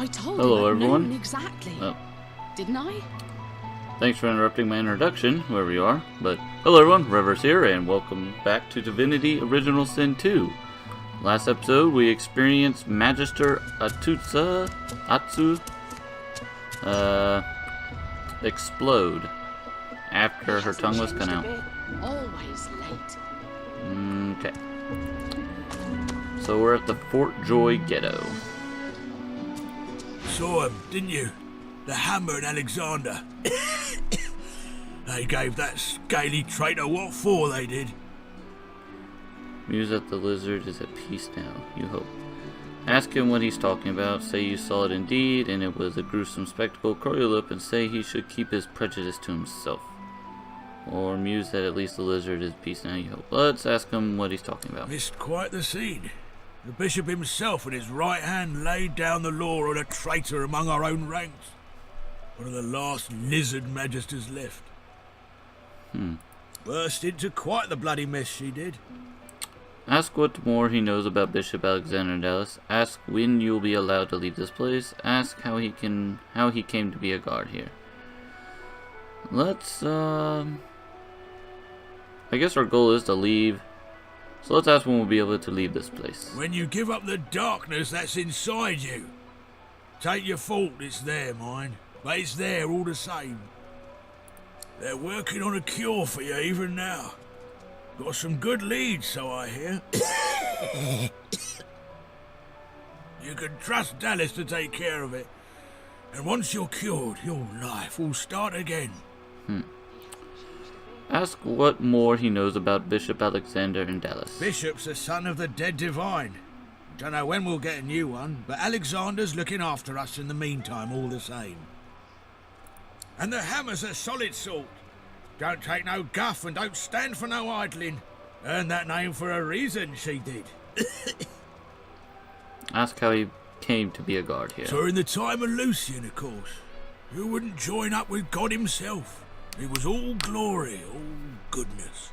I told Hello, him I'd everyone. known exactly. Oh. Didn't I? Thanks for interrupting my introduction, whoever you are. But hello everyone, Reverse here, and welcome back to Divinity Original Sin 2. Last episode, we experienced Magister Atsu explode after her tongue was cut out. Always late. Okay. So we're at the Fort Joy Ghetto. Saw him, didn't you? The Hammer and Alexander. They gave that scaly traitor what for, they did. Muse that the lizard is at peace now, you hope. Ask him what he's talking about, say you saw it indeed, and it was a gruesome spectacle, curl your lip and say he should keep his prejudice to himself. Or muse that at least the lizard is at peace now, you hope. Let's ask him what he's talking about. Missed quite the scene. The bishop himself with his right hand laid down the law on a traitor among our own ranks. One of the last lizard magisters left. Burst into quite the bloody mess, she did. Ask what more he knows about Bishop Alexander Dallas. Ask when you'll be allowed to leave this place. Ask how he came to be a guard here. Let's I guess our goal is to leave. So let's ask when we'll be able to leave this place. When you give up the darkness that's inside you. Take your fault, it's there, mind. But it's there all the same. They're working on a cure for you even now. Got some good leads, so I hear. You can trust Dallas to take care of it. And once you're cured, your life will start again. Ask what more he knows about Bishop Alexander in Dallas. Bishop's a son of the dead divine. Don't know when we'll get a new one, but Alexander's looking after us in the meantime all the same. And the Hammer's a solid sort. Don't take no guff and don't stand for no idling. Earned that name for a reason, she did. Ask how he came to be a guard here. So in the time of Lucian, of course. Who wouldn't join up with God himself? It was all glory, all goodness.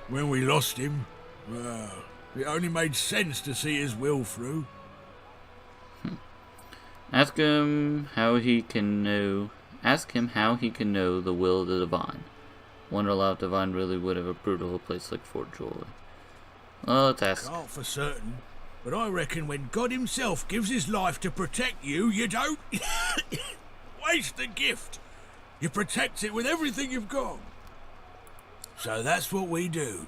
When we lost him, well, it only made sense to see his will through. Ask him how he can know the will of the divine. Wonder a lot if divine really would have approved of a place like Fort Joy. Well, let's ask. Can't for certain, but I reckon when God himself gives his life to protect you, you don't waste the gift. You protect it with everything you've got. So that's what we do.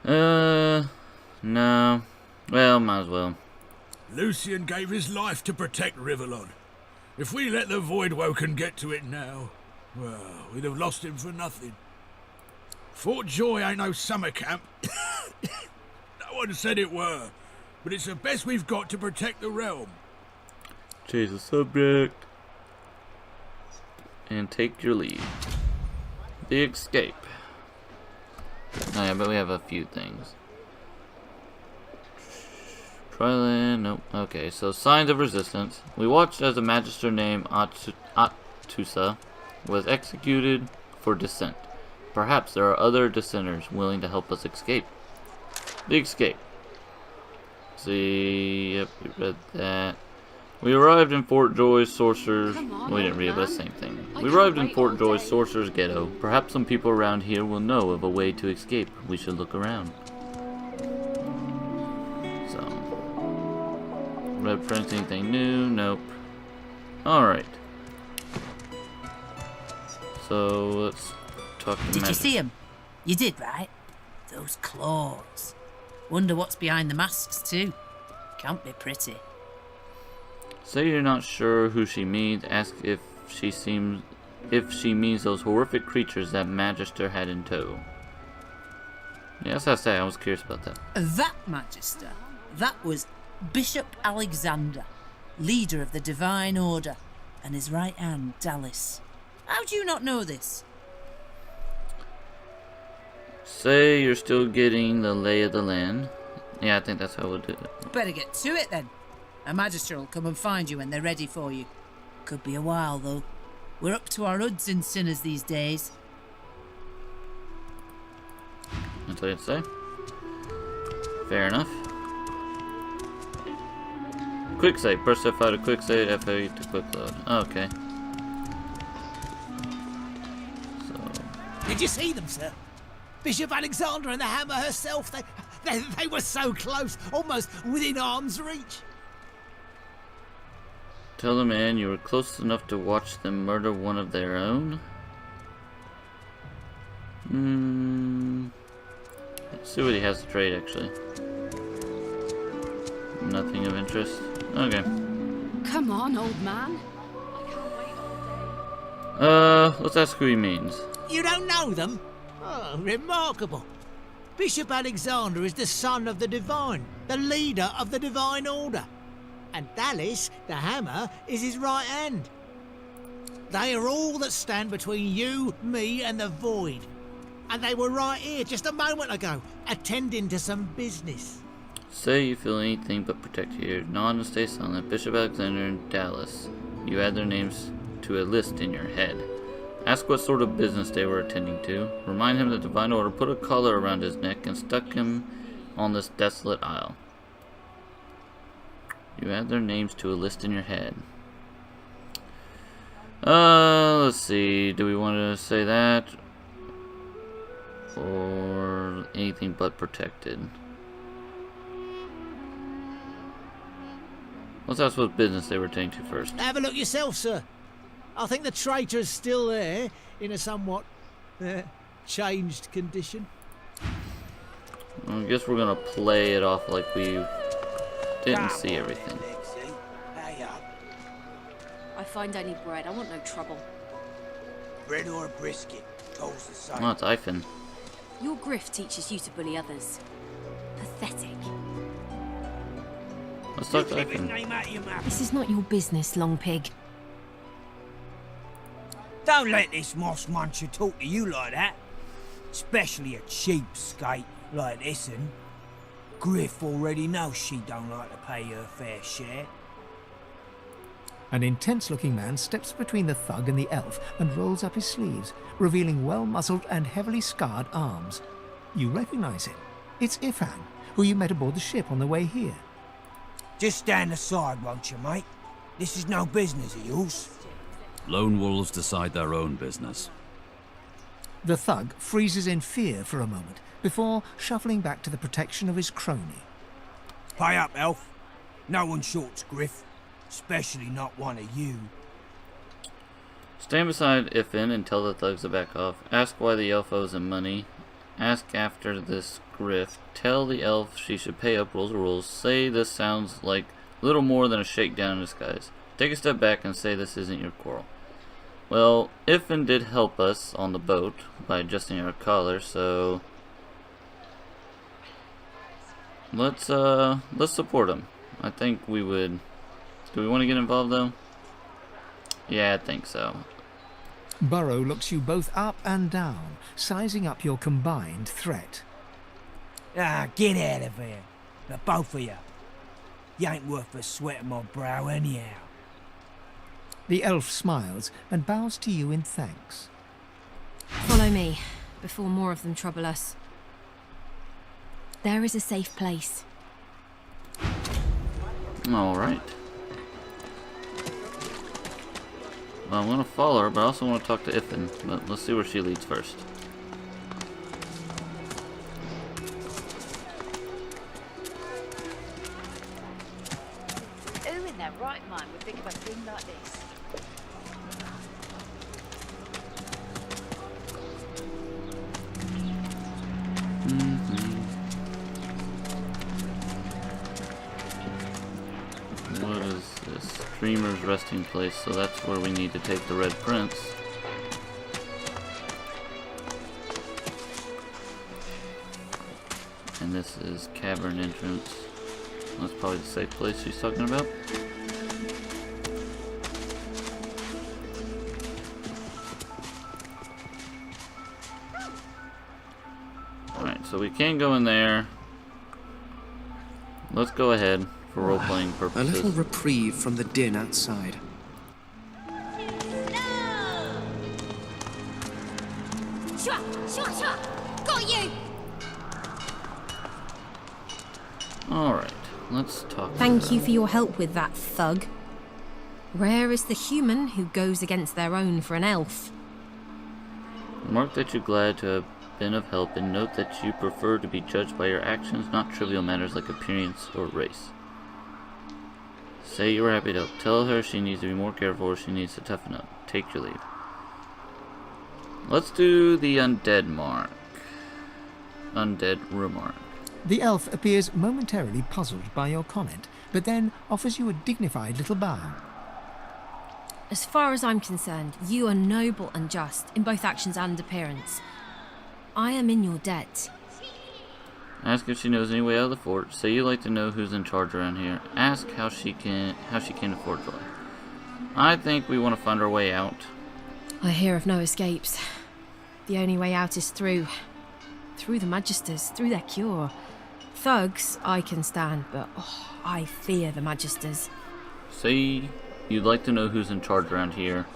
No. Well, might as well. Lucian gave his life to protect Rivellon. If we let the Voidwoken get to it now, well, we'd have lost him for nothing. Fort Joy ain't no summer camp. No one said it were, but it's the best we've got to protect the realm. Change the subject. And take your leave. The escape. Oh yeah, but we have a few things. Tryland, nope. Okay, so signs of resistance. We watched as a magister named Atsusa was executed for dissent. Perhaps there are other dissenters willing to help us escape. The escape. See, yep, we read that. We arrived in Fort Joy's Sorcerer's... We didn't read it, but the same thing. We arrived in Fort Joy's Sorcerer's Ghetto. Perhaps some people around here will know of a way to escape. We should look around. So... Red Prince, anything new? Nope. Alright. So, let's talk to Did you see him? You did, right? Those claws. Wonder what's behind the masks, too. Can't be pretty. Say you're not sure who she means. Ask if she means those horrific creatures that Magister had in tow. Yes, I say I was curious about that. That Magister, that was Bishop Alexander, leader of the Divine Order, and his right hand, Dallas. How do you not know this? Say you're still getting the lay of the land. Yeah, I think that's how we'll do it. Better get to it then. A magister will come and find you when they're ready for you. Could be a while, though. We're up to our hoods in sinners these days. That's what I'd say. Fair enough. Quick save. Press F5 to quick save, F8 to quick load. Okay. So. Did you see them, sir? Bishop Alexander and the Hammer herself. They were so close, almost within arm's reach. Tell the man you were close enough to watch them murder one of their own. Let's see what he has to trade, actually. Nothing of interest. Okay. Come on, old man. Let's ask who he means. You don't know them? Oh, remarkable. Bishop Alexander is the son of the Divine, the leader of the Divine Order. And Dallas, the Hammer, is his right hand. They are all that stand between you, me, and the Void. And they were right here just a moment ago, attending to some business. Say you feel anything but protect here. Nod and stay silent. Bishop Alexander and Dallas. You add their names to a list in your head. Ask what sort of business they were attending to. Remind him that the Divine Order put a collar around his neck and stuck him on this desolate isle. You add their names to a list in your head. Let's see. Do we want to say that? Or anything but protected? Let's ask what business they were attending to first. Have a look yourself, sir. I think the traitor's still there, in a somewhat changed condition. I guess we're gonna play it off like we didn't see everything. I find only bread. I want no trouble. Bread or a brisket, toes the same. Oh, it's Ivan. Your grift teaches you to bully others. Pathetic. Let's talk to Keep his Ivan. name out of your mouth. This is not your business, long pig. Don't let this moss muncher talk to you like that. Especially a cheapskate like this one. Griff already knows she don't like to pay her fair share. An intense-looking man steps between the thug and the elf and rolls up his sleeves, revealing well-muscled and heavily scarred arms. You recognize him. It's Ifan, who you met aboard the ship on the way here. Just stand aside, won't you, mate? This is no business of yours. Lone wolves decide their own business. The thug freezes in fear for a moment before shuffling back to the protection of his crony. Pay up, elf. No one shorts Griff. Especially not one of you. Stand beside Ifin and tell the thugs to back off. Ask why the elf owes him money. Ask after this grift. Tell the elf she should pay up rules. Say this sounds like little more than a shakedown in disguise. Take a step back and say this isn't your quarrel. Well, Ifin did help us on the boat by adjusting our collar, so let's support him. I think we would. Do we want to get involved though? Yeah, I think so. Burrow looks you both up and down, sizing up your combined threat. Ah, get out of here. The both of you. You ain't worth the sweat of my brow anyhow. The elf smiles and bows to you in thanks. Follow me, before more of them trouble us. There is a safe place. Alright. Well, I'm gonna follow her, but I also want to talk to Ifin. But let's see where she leads first. Who in their right mind would think of a thing like this? What is this? Dreamer's resting place, so that's where we need to take the Red Prince. And this is cavern entrance. That's probably the safe place she's talking about. Alright, so we can go in there. Let's go ahead for role-playing A purposes. little reprieve from the din outside. Got you! Alright. let's talk. Thank you for your help with that, thug. Rare is the human who goes against their own for an elf. Remark that you're glad to have been of help, and note that you prefer to be judged by your actions, not trivial matters like appearance or race. Say you were happy to help. Tell her she needs to be more careful or she needs to toughen up. Take your leave. Let's do the undead mark. Undead remark. The elf appears momentarily puzzled by your comment, but then offers you a dignified little bow. As far as I'm concerned, you are noble and just in both actions and appearance. I am in your debt. Ask if she knows any way out of the fort. Say you like to know who's in charge around here. Ask how she came to Fort Joy. I think we want to find our way out. I hear of no escapes. The only way out is through the Magisters, through their cure. Thugs I can stand, but I fear the Magisters. Say you'd like to know who's in charge around here.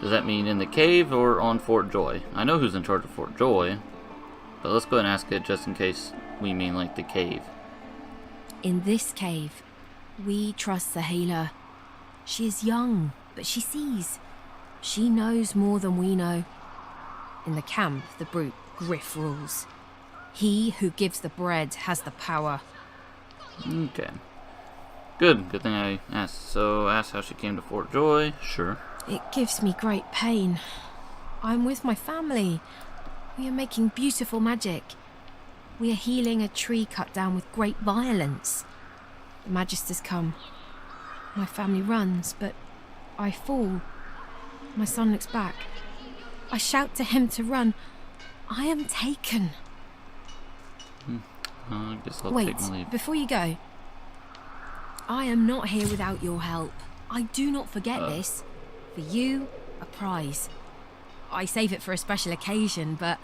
Does that mean in the cave or on Fort Joy? I know who's in charge of Fort Joy, but let's go ahead and ask it just in case we mean like the cave. In this cave, we trust the healer. She is young, but she sees. She knows more than we know. In the camp, the brute Griff rules. He who gives the bread has the power. Okay. Good thing I asked. So, ask how she came to Fort Joy. Sure. It gives me great pain. I'm with my family. We are making beautiful magic. We are healing a tree cut down with great violence. The Magisters come. My family runs, but I fall. My son looks back. I shout to him to run. I am taken. I guess I'll Wait, take my leave. Before you go. I am not here without your help. I do not forget this. For you, a prize. I save it for a special occasion, but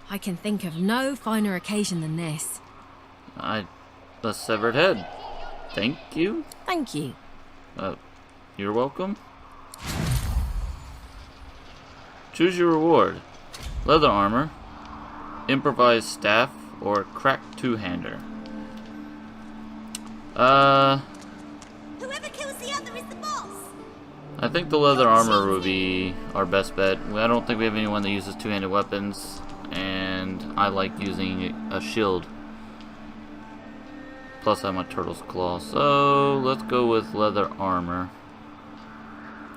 I can think of no finer occasion than this. A severed head. Thank you. Thank you. You're welcome. Choose your reward. Leather armor, improvised staff, or a cracked two-hander. Whoever kills the other is the boss. I think the leather armor would be our best bet. I don't think we have anyone that uses two-handed weapons, and I like using a shield. Plus I have my turtle's claw, so let's go with leather armor.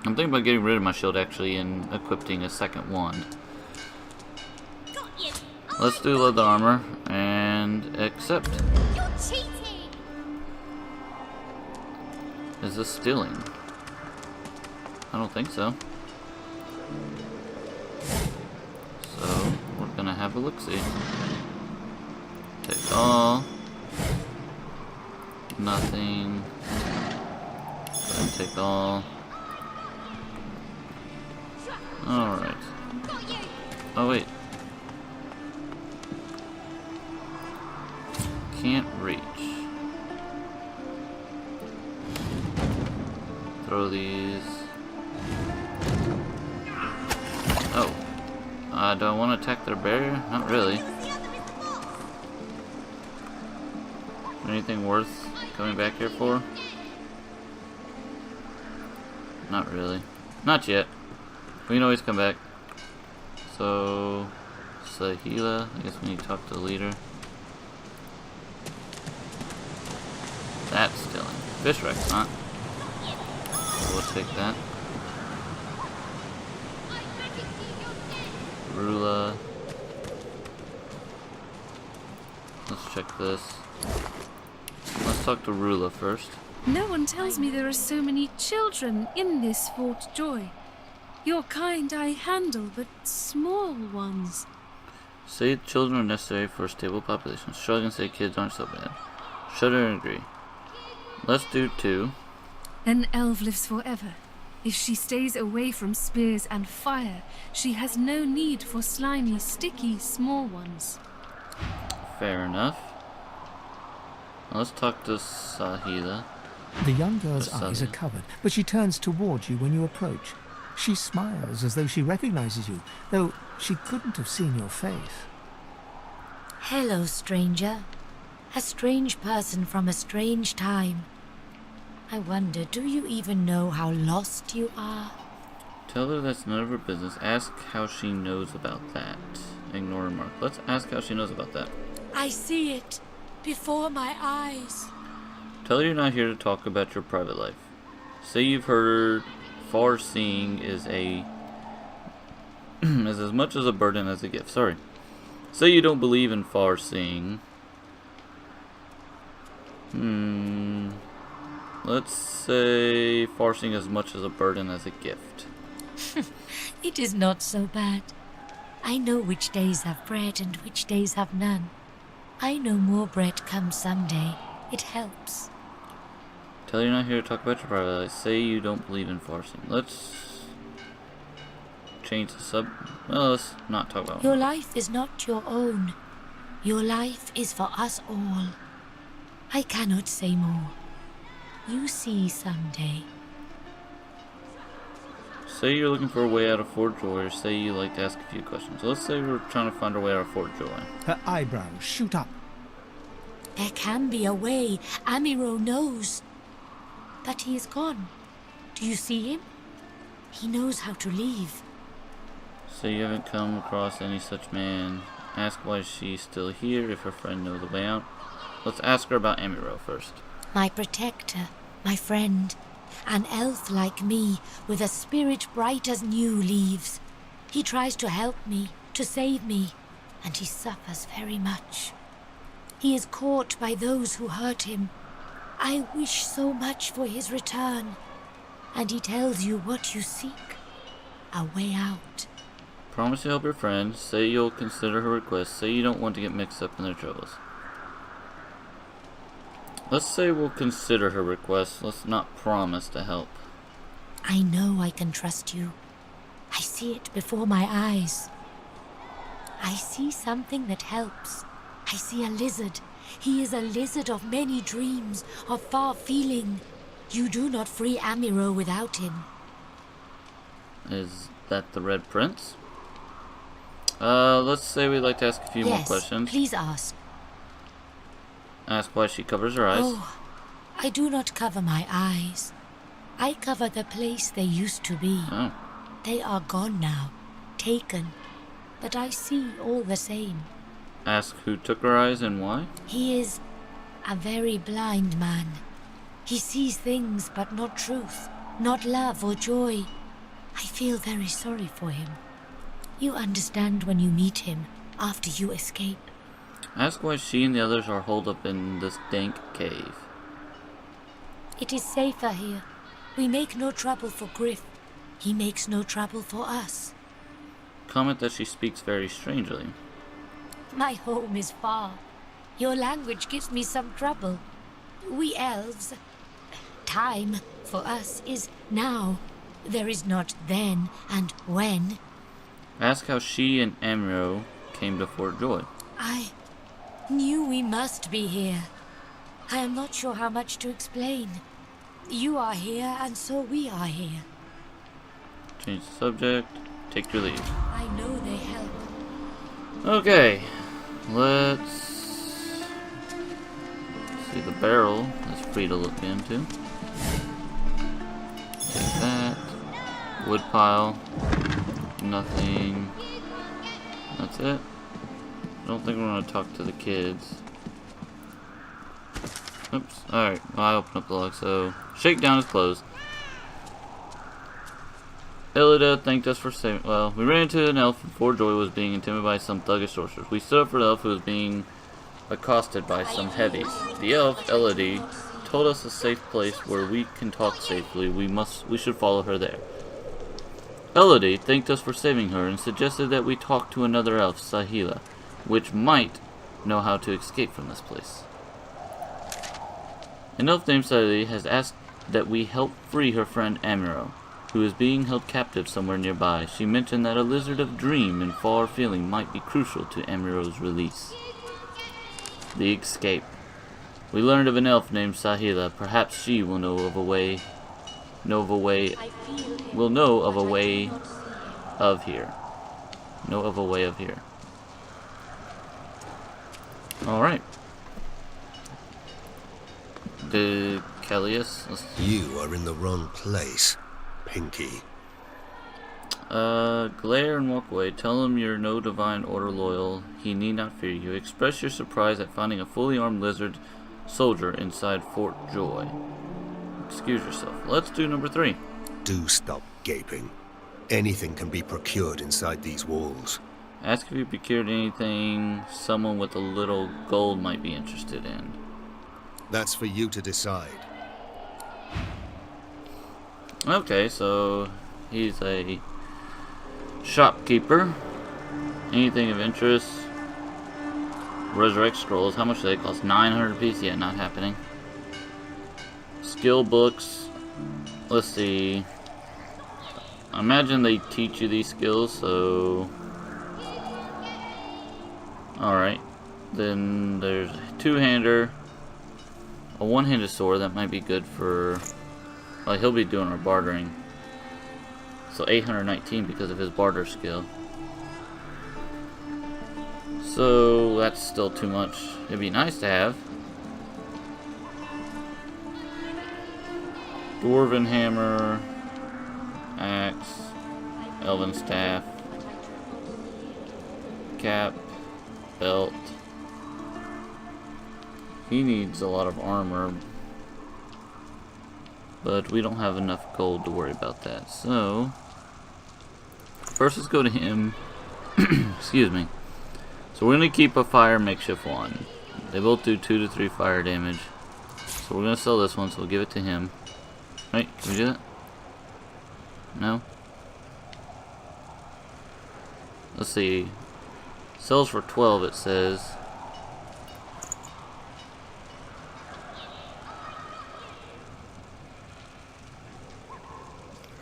I'm thinking about getting rid of my shield actually and equipping a second wand. Let's do leather armor and accept. You're cheating. Is this stealing? I don't think so. So we're gonna have a look-see. Take all. Nothing. Go ahead and take all. Alright. Oh wait. Can't reach. Throw these. Oh. Do I want to attack their barrier? Not really. Is there anything worth coming back here for? Not really. Not yet. We can always come back. So, Sahila, I guess we need to talk to the leader. That's stealing. Fish wreck's not. So we'll take that. Rula. Let's check this. Let's talk to Rula first. No one tells me there are so many children in this Fort Joy. Your kind I handle, but small ones. Say children are necessary for a stable population. Shrug and say kids aren't so bad. Shudder and agree. Let's do 2. An elf lives forever. If she stays away from spears and fire, she has no need for slimy, sticky, small ones. Fair enough. Now let's talk to Sahila. The young girl's eyes are covered, but she turns towards you when you approach. She smiles as though she recognizes you, though she couldn't have seen your face. Hello, stranger. A strange person from a strange time. I wonder, do you even know how lost you are? Tell her that's none of her business. Ask how she knows about that. Ignore remark. Let's ask how she knows about that. I see it before my eyes. Tell her you're not here to talk about your private life. Say you've heard far-seeing is as much as a burden as a gift. Sorry. Say you don't believe in far-seeing. Let's say far-seeing as much as a burden as a gift. It is not so bad. I know which days have bread and which days have none. I know more bread comes someday. It helps. Tell her you're not here to talk about your private life. Say you don't believe in far-seeing. Let's change the sub. Well, let's not talk about it. Your life is not your own. Your life is for us all. I cannot say more. You see someday. Say you're looking for a way out of Fort Joy, or say you like to ask a few questions. Let's say we're trying to find our way out of Fort Joy. Her eyebrows shoot up. There can be a way. Amiro knows. But he is gone. Do you see him? He knows how to leave. Say you haven't come across any such man. Ask why she's still here, if her friend knows the way out. Let's ask her about Amiro first. My protector, my friend. An elf like me, with a spirit bright as new leaves. He tries to help me, to save me, and he suffers very much. He is caught by those who hurt him. I wish so much for his return. And he tells you what you seek. A way out. Promise to help your friend. Say you'll consider her request. Say you don't want to get mixed up in their troubles. Let's say we'll consider her request. Let's not promise to help. I know I can trust you. I see it before my eyes. I see something that helps. I see a lizard. He is a lizard of many dreams, of far feeling. You do not free Amiro without him. Is that the Red Prince? Let's say we'd like to ask a few more questions. Please ask. Ask why she covers her eyes. Oh, I do not cover my eyes. I cover the place they used to be. Oh. They are gone now, taken. But I see all the same. Ask who took her eyes and why? He is a very blind man. He sees things but not truth, not love or joy. I feel very sorry for him. You understand when you meet him, after you escape. Ask why she and the others are holed up in this dank cave. It is safer here. We make no trouble for Griff. He makes no trouble for us. Comment that she speaks very strangely. My home is far. Your language gives me some trouble. We elves... Time, for us, is now. There is not then and when. Ask how she and Amiro came to Fort Joy. I knew we must be here. I am not sure how much to explain. You are here, and so we are here. Change the subject. Take your leave. I know they help. Okay. Let's see. The barrel is free to look into. Take that. Wood pile. Nothing. That's it. I don't think we're going to talk to the kids. Oops. Alright. Well, I opened up the lock, so... Shakedown is closed. Elida thanked us for saving... Well, we ran into an elf before Joy was being intimidated by some thuggish sorcerers. We stood up for the elf who was being accosted by some heavies. The elf, Elodie, told us a safe place where we can talk safely. We should follow her there. Elodie thanked us for saving her and suggested that we talk to another elf, Sahila, which might know how to escape from this place. An elf named Sahila has asked that we help free her friend Amiro, who is being held captive somewhere nearby. She mentioned that a lizard of dream and far feeling might be crucial to Amiro's release. The escape. We learned of an elf named Sahila. Perhaps she will know of a way of here. Alright. The Callius. You are in the wrong place, Pinky. Glare and walk away. Tell him you're no Divine Order loyal. He need not fear you. Express your surprise at finding a fully armed lizard soldier inside Fort Joy. Excuse yourself. Let's do number 3. Do stop gaping. Anything can be procured inside these walls. Ask if you procured anything someone with a little gold might be interested in. That's for you to decide. Okay, so he's a shopkeeper. Anything of interest? Resurrect scrolls. How much do they cost? 900 apiece? Yeah, not happening. Skill books. Let's see. I imagine they teach you these skills, so... Alright. Then there's a two-hander. A one-handed sword. That might be good for... Well, he'll be doing our bartering. So 819 because of his barter skill. So that's still too much. It'd be nice to have. Dwarven hammer, axe, elven staff, cap, belt. He needs a lot of armor, but we don't have enough gold to worry about that. So first, let's go to him. Excuse me. So we're gonna keep a fire makeshift one. They both do 2 to 3 fire damage. So we're gonna sell this one. So we'll give it to him. Right? Can we do that? No. Let's see. Sells for 12. It says.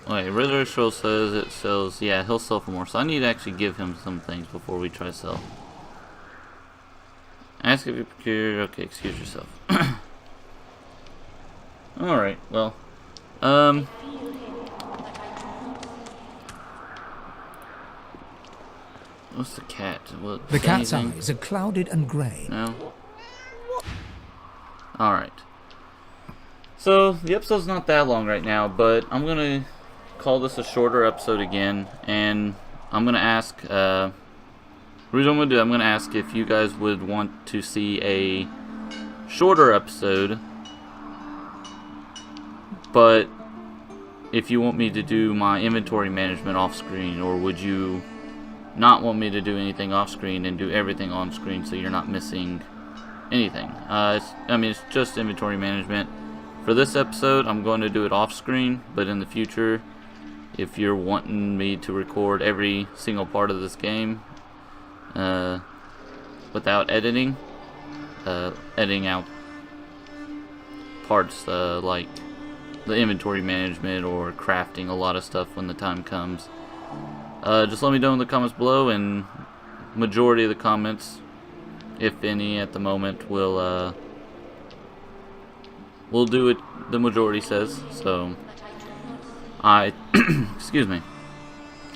Wait, Resurrect Scroll says it sells. Yeah, he'll sell for more. So I need to actually give him some things before we try to sell. Ask if you procure. Okay, excuse yourself. Alright, well. What's the cat? What, the cat's anything? eyes are clouded and grey. No? Alright. So, the episode's not that long right now, but I'm gonna call this a shorter episode again, and I'm gonna ask, the reason I'm gonna do, I'm gonna ask if you guys would want to see a shorter episode, but if you want me to do my inventory management off screen, or would you not want me to do anything off screen and do everything on screen so you're not missing anything. It's just inventory management. For this episode, I'm going to do it off screen, but in the future, if you're wanting me to record every single part of this game without editing, editing out parts like the inventory management or crafting a lot of stuff when the time comes, just let me know in the comments below, and majority of the comments, if any at the moment, will do it the majority says. So excuse me.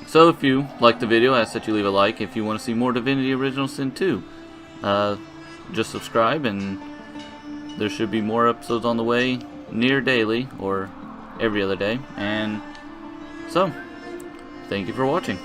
So if you like the video, I ask that you leave a like. If you want to see more Divinity Original Sin 2, just subscribe, and there should be more episodes on the way near daily or every other day. And so thank you for watching.